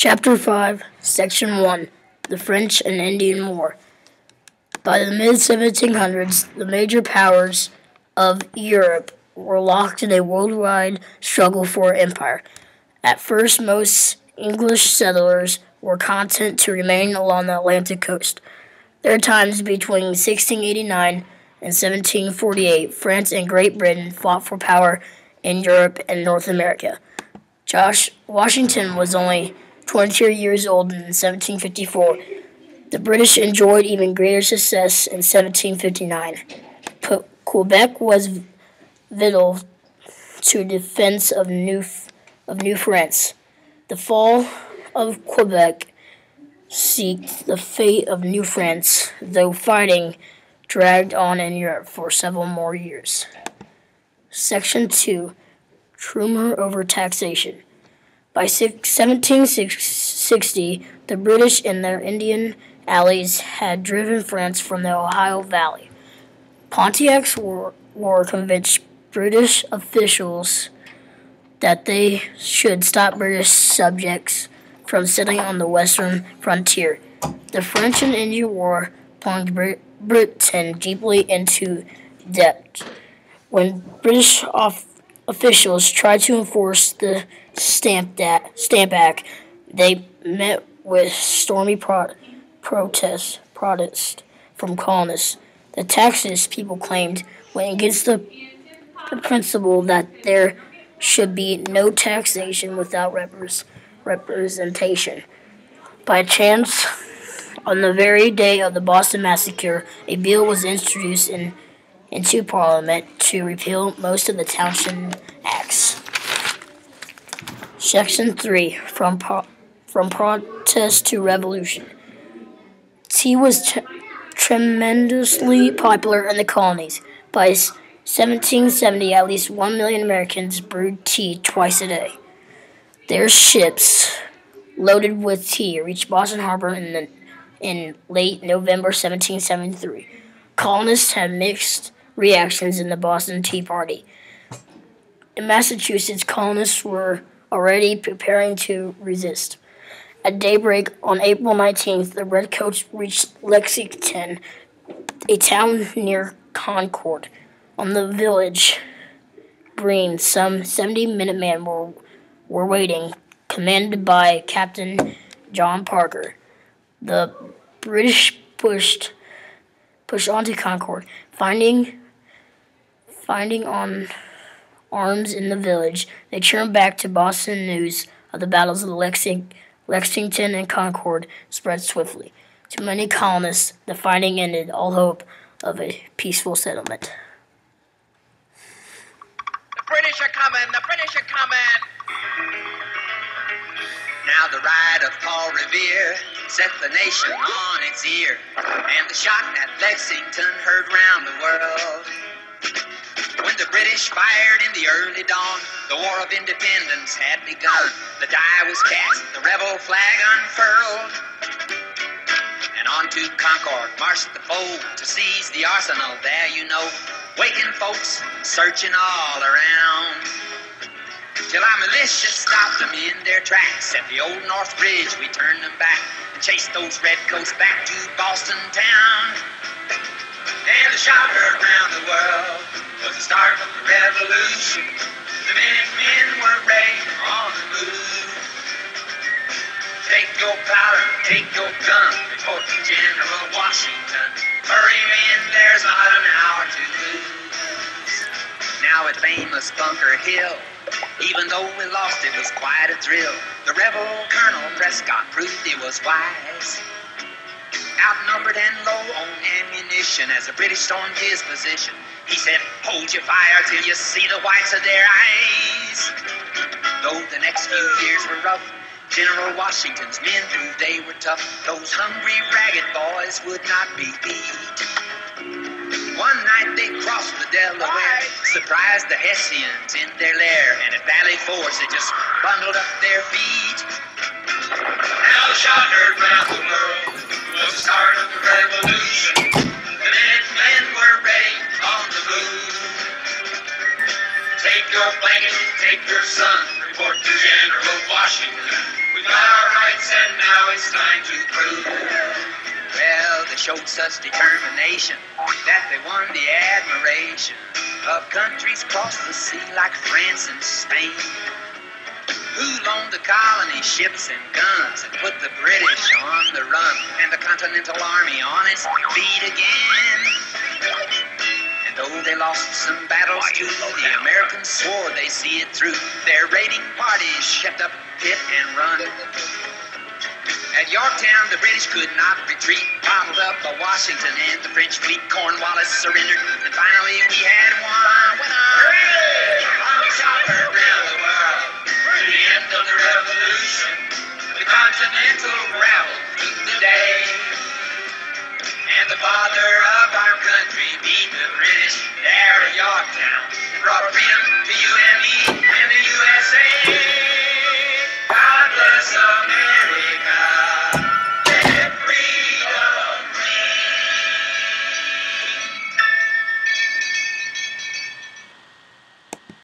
Chapter 5, Section 1, The French and Indian War. By the mid-1700s, the major powers of Europe were locked in a worldwide struggle for empire. At first, most English settlers were content to remain along the Atlantic coast. There are times between 1689 and 1748, France and Great Britain fought for power in Europe and North America. Washington was only 22 years old in 1754. The British enjoyed even greater success in 1759. Quebec was vital to defense of New France. The fall of Quebec seeked the fate of New France, though fighting dragged on in Europe for several more years. Section 2, Rumor over taxation. By 1760, the British and their Indian allies had driven France from the Ohio Valley. Pontiac's war convinced British officials that they should stop British subjects from settling on the western frontier. The French and Indian War plunged Britain deeply into debt. When British officials tried to enforce the Stamp Act, they met with stormy protest from colonists. The taxes, people claimed, went against the principle that there should be no taxation without representation. By chance, on the very day of the Boston Massacre, a bill was introduced into Parliament to repeal most of the Townshend Acts. Section 3, From Protest to Revolution. Tea was tremendously popular in the colonies. By 1770, at least 1 million Americans brewed tea twice a day. Their ships, loaded with tea, reached Boston Harbor in late November 1773. Colonists had mixed reactions in the Boston Tea Party. In Massachusetts, colonists were already preparing to resist. At daybreak on April 19th, the Redcoats reached Lexington, a town near Concord. On the village green, some 70 Minutemen were waiting, commanded by Captain John Parker. The British pushed on to Concord, finding on arms in the village. They turned back to Boston. News of the battles of Lexington and Concord spread swiftly. To many colonists, the fighting ended all hope of a peaceful settlement. The British are coming! The British are coming! Now the ride of Paul Revere set the nation on its ear, and the shot at Lexington heard round the world. When the British fired in the early dawn, the War of Independence had begun. The die was cast, the rebel flag unfurled, and on to Concord marched the foe to seize the arsenal there, you know, waking folks, searching all around, till our militia stopped them in their tracks. At the old North Bridge we turned them back and chased those redcoats back to Boston town. And the shot heard round the world was the start of the revolution. The Minutemen were ready on the move. Take your powder, take your gun, report to General Washington. Hurry in, there's not an hour to lose. Now at famous Bunker Hill, even though we lost, it was quite a thrill. The rebel Colonel Prescott proved he was wise. Outnumbered and low on ammunition as the British stormed his position, he said, hold your fire till you see the whites of their eyes. Though the next few years were rough, General Washington's men proved they were tough. Those hungry, ragged boys would not be beat. One night they crossed the Delaware, surprised the Hessians in their lair, and at Valley Forge they just bundled up their feet. Now the shot heard round the world was the start of the revolution. The Minutemen were ready on the move. Take your blanket, take your sun, report to General Washington. We got our rights and now it's time to prove. Well, they showed such determination that they won the admiration of countries across the sea like France and Spain, who loaned the colony ships and guns and put the British on the run and the Continental Army on its feet again. And though they lost some battles too, the Americans swore they see it through. Their raiding parties kept up hit and run. At Yorktown, the British could not retreat, bottled up by Washington and the French fleet. Cornwallis surrendered, and finally we had won. When our shot heard round